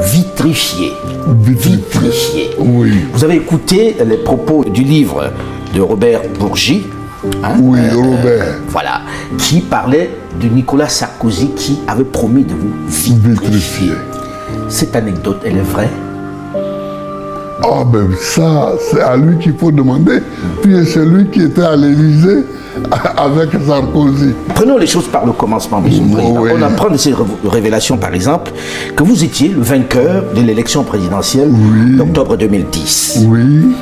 vitrifié. Vitrifié. Oui. Vous avez écouté les propos du livre de Robert Bourgi. Oui, Robert. Voilà, qui parlait de Nicolas Sarkozy qui avait promis de vous vitrifier. Cette anecdote, elle est vraie? Ah ben ça, c'est à lui qu'il faut demander. Puis c'est lui qui était à l'Élysée avec Sarkozy. Prenons les choses par le commencement, Monsieur le Président. Oui. On apprend de ces révélations, par exemple, que vous étiez le vainqueur de l'élection présidentielle d'octobre 2010. Oui.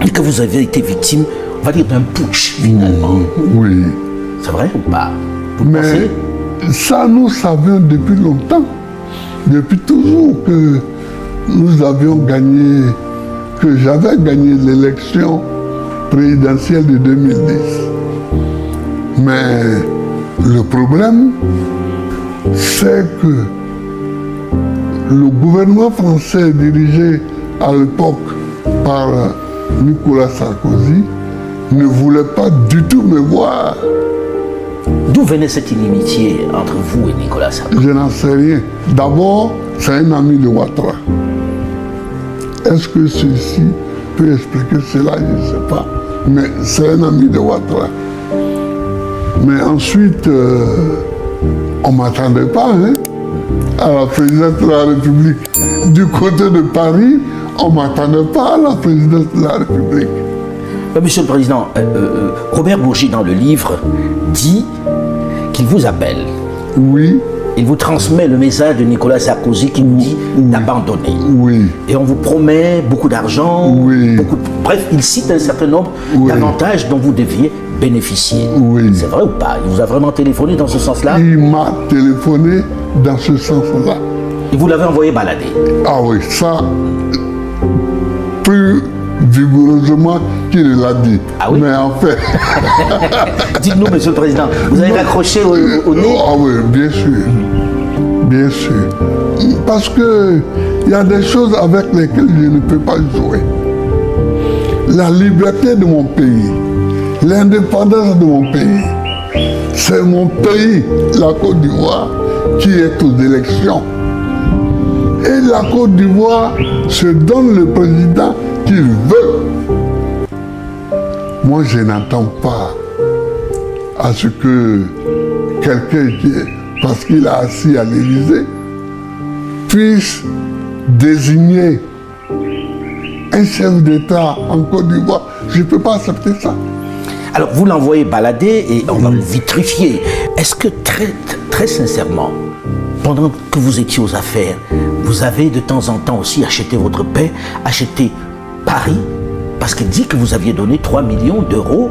Et que vous avez été victime, on va dire, d'un putsch, finalement. Oui. C'est vrai ou pas? Vous Mais pensez? ça, nous savions depuis longtemps, depuis toujours que nous avions gagné, que j'avais gagné l'élection présidentielle de 2010. Mais le problème, c'est que le gouvernement français dirigé à l'époque par Nicolas Sarkozy ne voulait pas du tout me voir. D'où venait cette inimitié entre vous et Nicolas Sarkozy? Je n'en sais rien. D'abord, c'est un ami de Ouattara. Est-ce que ceci peut expliquer cela? Je ne sais pas. Mais c'est un ami de Ouattara. Mais ensuite, on ne m'attendait pas à la présidence de la République. Du côté de Paris, on ne m'attendait pas à la présidence de la République. Monsieur le Président, Robert Bourgi, dans le livre, dit qu'il vous appelle. Oui. Il vous transmet le message de Nicolas Sarkozy qui vous dit d'abandonner. Oui. Et on vous promet beaucoup d'argent, Oui. bref, il cite un certain nombre d'avantages dont vous deviez bénéficier. Oui. C'est vrai ou pas? Il vous a vraiment téléphoné dans ce sens-là? Il m'a téléphoné dans ce sens-là. Et vous l'avez envoyé balader? Ah oui, ça, plus vigoureusement qu'il l'a dit. Ah oui? Mais en fait... Dites-nous, Monsieur le Président, vous avez raccroché au nez? Ah oui, bien sûr. Bien sûr. Parce que il y a des choses avec lesquelles je ne peux pas jouer. La liberté de mon pays, l'indépendance de mon pays, c'est mon pays, la Côte d'Ivoire, qui est aux élections. Et la Côte d'Ivoire se donne le président qu'il veut. Moi, je n'entends pas à ce que quelqu'un qui est, parce qu'il a assis à l'Élysée, puisse désigner un chef d'État en Côte d'Ivoire. Je ne peux pas accepter ça. Alors, vous l'envoyez balader et on va vous vitrifier. Est-ce que très sincèrement, pendant que vous étiez aux affaires, vous avez de temps en temps aussi acheté votre paix, acheté Paris, parce qu'il dit que vous aviez donné 3 millions d'euros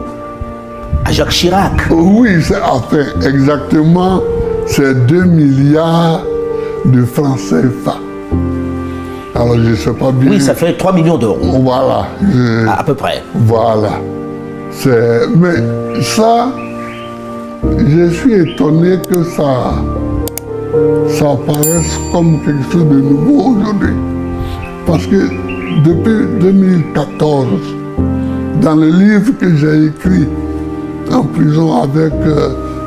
à Jacques Chirac? Oui, c'est enfin exactement, c'est 2 milliards de francs CFA. Alors je ne sais pas bien. Oui, ça fait 3 millions d'euros. Voilà. À peu près. Voilà. Mais ça, je suis étonné que ça apparaisse comme quelque chose de nouveau aujourd'hui. Parce que depuis 2014, dans le livre que j'ai écrit en prison avec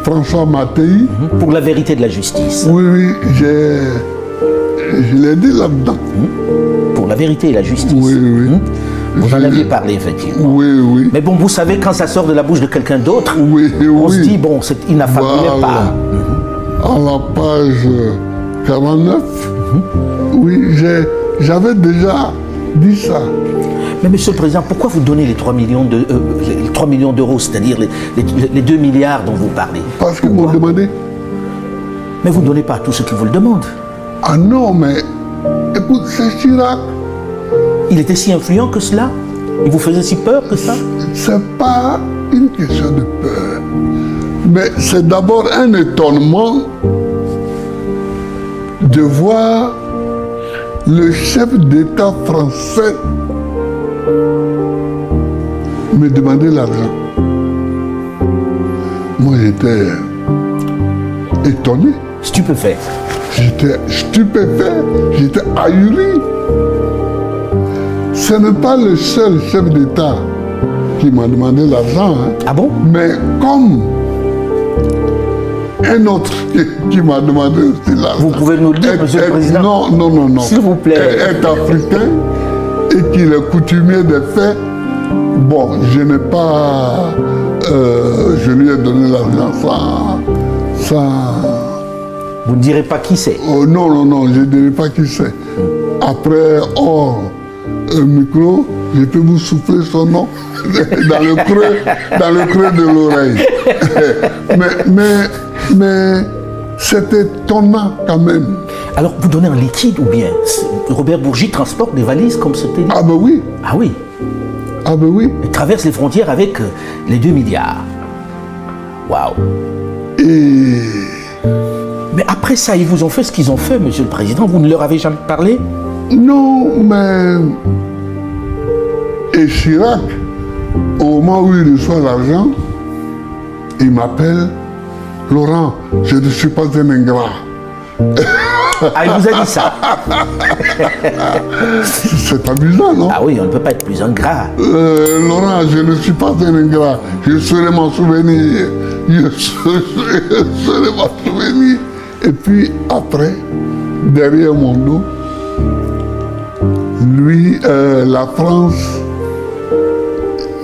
François Mattei. Pour la vérité de la justice. Oui, je l'ai dit là-dedans. Pour la vérité et la justice. Oui. Vous en aviez parlé, effectivement. Oui. Mais bon, vous savez, quand ça sort de la bouche de quelqu'un d'autre, on se dit, bon, il n'a fallu pas. À la page 49, oui, j'avais déjà dit ça. Mais Monsieur le Président, pourquoi vous donnez les 3 millions d'euros, c'est-à-dire les 2 milliards dont vous parlez? Parce que vous me demandez. Mais vous ne donnez pas à tous ceux qui vous le demandent. Ah non, mais écoute, c'est Chirac. Il était si influent que cela? Il vous faisait si peur que ça? C'est pas une question de peur. Mais c'est d'abord un étonnement de voir le chef d'État français me demander l'argent. Moi, j'étais étonné. Stupéfait. J'étais stupéfait, j'étais ahuri. Ce n'est pas le seul chef d'État qui m'a demandé l'argent. Ah bon? Mais comme un autre qui m'a demandé aussi l'argent. Vous pouvez nous le dire, Monsieur le Président? Non. S'il vous plaît. Est africain et qu'il est coutumier des faits. Bon, je n'ai pas... je lui ai donné l'argent sans... Vous ne direz pas qui c'est? Oh, non, je ne dirai pas qui c'est. Après, hors micro, je peux vous souffler son nom dans le creux de l'oreille. mais c'est étonnant quand même. Alors, vous donnez en liquide ou bien Robert Bourgi transporte des valises comme c'était dit? Ah ben oui. Ah oui. Ah ben oui. Il traverse les frontières avec les 2 milliards. Waouh. Et... Mais après ça, ils vous ont fait ce qu'ils ont fait, Monsieur le Président. Vous ne leur avez jamais parlé? Non, mais... Et Chirac, au moment où il reçoit l'argent, il m'appelle, Laurent, je ne suis pas un ingrat. Ah, il vous a dit ça? C'est amusant, non? Ah oui, on ne peut pas être plus ingrat. Laurent, je ne suis pas un ingrat. Je saurais m'en souvenir. Je saurais m'en souvenir. Et puis après, derrière mon dos, lui, la France,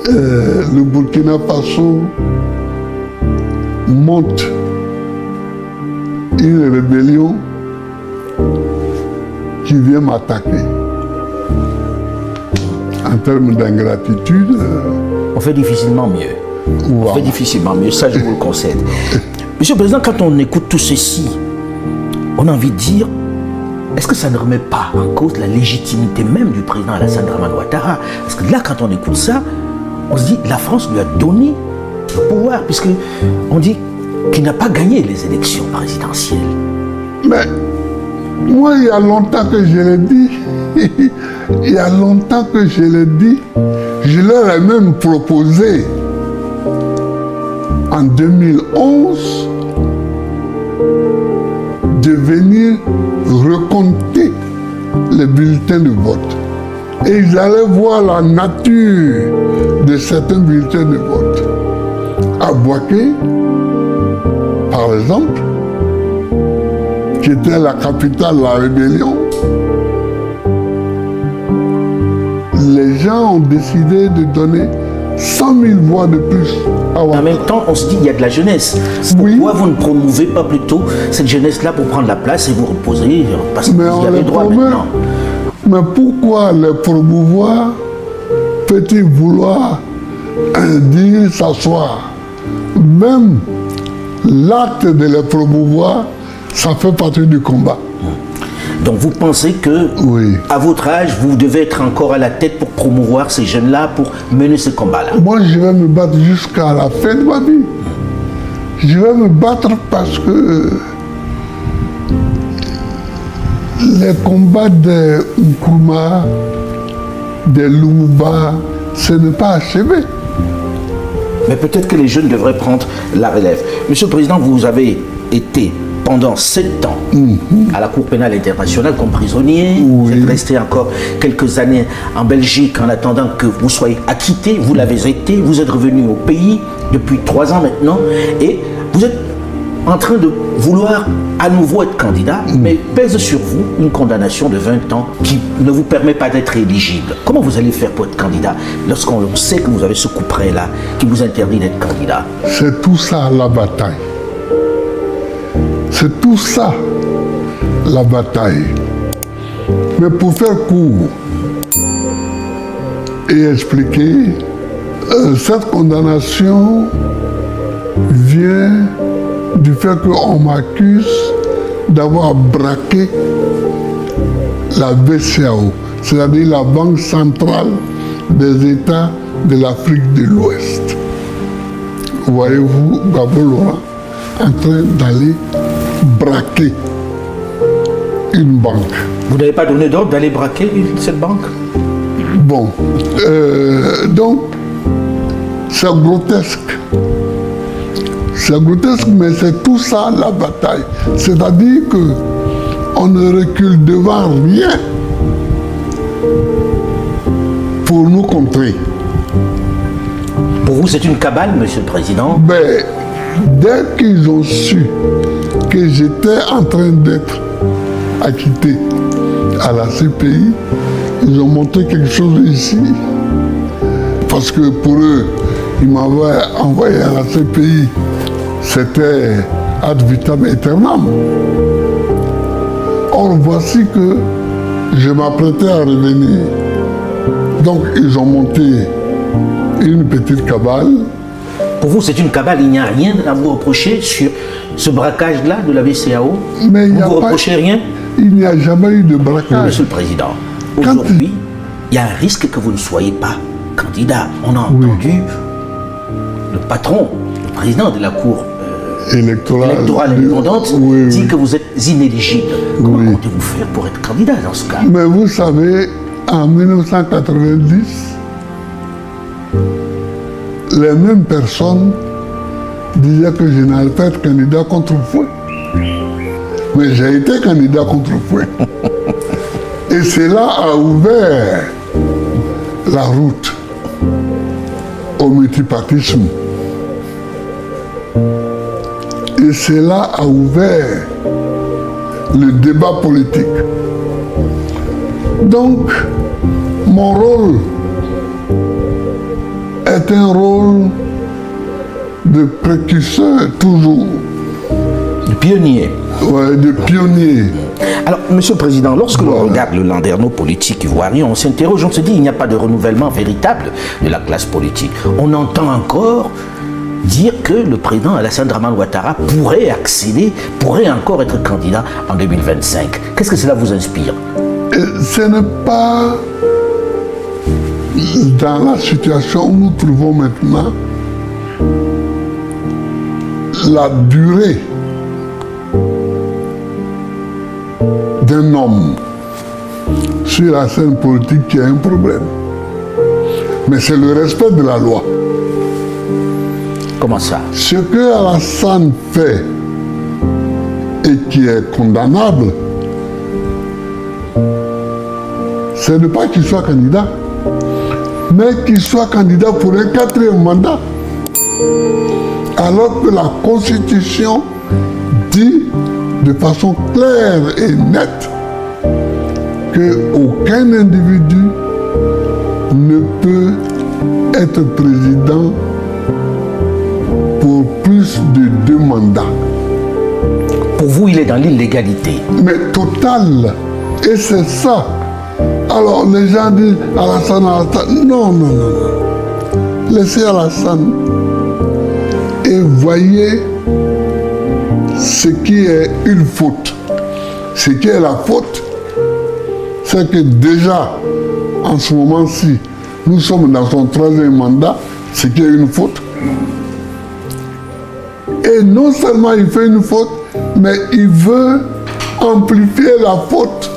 le Burkina Faso monte une rébellion qui vient m'attaquer. En termes d'ingratitude... On fait difficilement mieux. Wow. On fait difficilement mieux, ça je vous le concède. Monsieur le Président, quand on écoute tout ceci, on a envie de dire, est-ce que ça ne remet pas en cause la légitimité même du président Alassane Dramane Ouattara? Parce que là, quand on écoute ça, on se dit, la France lui a donné le pouvoir, puisque on dit qu'il n'a pas gagné les élections présidentielles. Mais moi, il y a longtemps que je l'ai dit, il y a longtemps que je l'ai dit, je leur ai même proposé en 2011 de venir recompter les bulletins de vote. Et ils allaient voir la nature de certains bulletins de vote. À Bouaké, par exemple, qui était la capitale de la rébellion, les gens ont décidé de donner 100 000 voix de plus à Ouattara. En même temps, on se dit, il y a de la jeunesse. Oui. Pourquoi vous ne promouvez pas plutôt cette jeunesse-là pour prendre la place et vous reposer? Parce que vous y avez droit maintenant. Mais pourquoi les promouvoir peut-il vouloir dire s'asseoir? Même l'acte de les promouvoir, ça fait partie du combat. Donc vous pensez que, Oui. à votre âge, vous devez être encore à la tête pour promouvoir ces jeunes-là, pour mener ce combat-là? Moi, je vais me battre jusqu'à la fin de ma vie. Je vais me battre parce que les combats des Nkrumah, des Lumumba, ce n'est pas achevé. Mais peut-être que les jeunes devraient prendre la relève. Monsieur le Président, vous avez été pendant 7 ans à la Cour pénale internationale comme prisonnier. Vous êtes resté encore quelques années en Belgique en attendant que vous soyez acquitté. Vous l'avez été. Vous êtes revenu au pays depuis 3 ans maintenant. Et vous êtes en train de vouloir à nouveau être candidat, mais pèse sur vous une condamnation de 20 ans qui ne vous permet pas d'être éligible. Comment vous allez faire pour être candidat lorsqu'on sait que vous avez ce coup près là qui vous interdit d'être candidat? C'est tout ça la bataille. C'est tout ça la bataille. Mais pour faire court et expliquer, cette condamnation vient du fait qu'on m'accuse d'avoir braqué la BCEAO, c'est-à-dire la Banque centrale des États de l'Afrique de l'Ouest. Voyez-vous Gbagbo Laurent en train d'aller braquer une banque. Vous n'avez pas donné d'ordre d'aller braquer cette banque? Bon, donc c'est grotesque. C'est grotesque, mais c'est tout ça la bataille. C'est-à-dire qu'on ne recule devant rien pour nous contrer. Pour vous, c'est une cabale, Monsieur le Président? Ben, Dès qu'ils ont su que j'étais en train d'être acquitté à la CPI, ils ont monté quelque chose ici. Parce que pour eux, ils m'avaient envoyé à la CPI, c'était ad vitam aeternam. Or, voici que je m'apprêtais à revenir. Donc, ils ont monté une petite cabale. Pour vous, c'est une cabale, il n'y a rien à vous reprocher sur ce braquage-là de la BCEAO? Mais vous ne vous reprochez rien? Il n'y a jamais eu de braquage. Monsieur le Président, aujourd'hui, il y a un risque que vous ne soyez pas candidat. On a entendu le patron, le président de la Cour électorale indépendante dit que vous êtes inéligible. Comment comptez-vous faire pour être candidat dans ce cas? Mais vous savez, en 1990, les mêmes personnes disaient que je n'allais pas être candidat contre fouet. Mais j'ai été candidat contre fouet. Et cela a ouvert la route au multipartisme. Et cela a ouvert le débat politique. Donc, mon rôle est un rôle de précurseur toujours. De pionnier. Oui, de pionnier. Alors, Monsieur le Président, lorsque l'on regarde le landerneau politique ivoirien, on s'interroge, on se dit il n'y a pas de renouvellement véritable de la classe politique. On entend encore dire que le président Alassane Dramane Ouattara pourrait accéder, pourrait encore être candidat en 2025. Qu'est-ce que cela vous inspire? Ce n'est pas dans la situation où nous trouvons maintenant la durée d'un homme sur la scène politique qui a un problème. Mais c'est le respect de la loi. Comment ça? Ce que Alassane fait et qui est condamnable, c'est ne pas qu'il soit candidat, mais qu'il soit candidat pour un 4e mandat. Alors que la Constitution dit de façon claire et nette qu'aucun individu ne peut être président pour plus de 2 mandats. Pour vous, il est dans l'illégalité. Mais total. Et c'est ça. Alors les gens disent Alassane. Non. Laissez Alassane. Et voyez ce qui est une faute. Ce qui est la faute, c'est que déjà, en ce moment-ci, nous sommes dans son 3e mandat, ce qui est une faute. Et non seulement il fait une faute, mais il veut amplifier la faute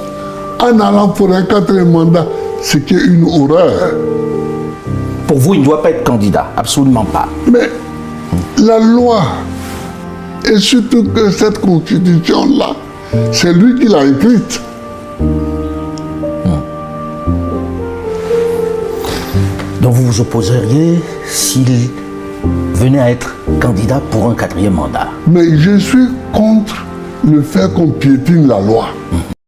en allant pour un 4e mandat, ce qui est une horreur. Pour vous, il ne doit pas être candidat, absolument pas. Mais la loi, et surtout que cette constitution-là, c'est lui qui l'a écrite. Donc vous vous opposeriez s'il venait à être candidat pour un 4e mandat? Mais je suis contre le fait qu'on piétine la loi.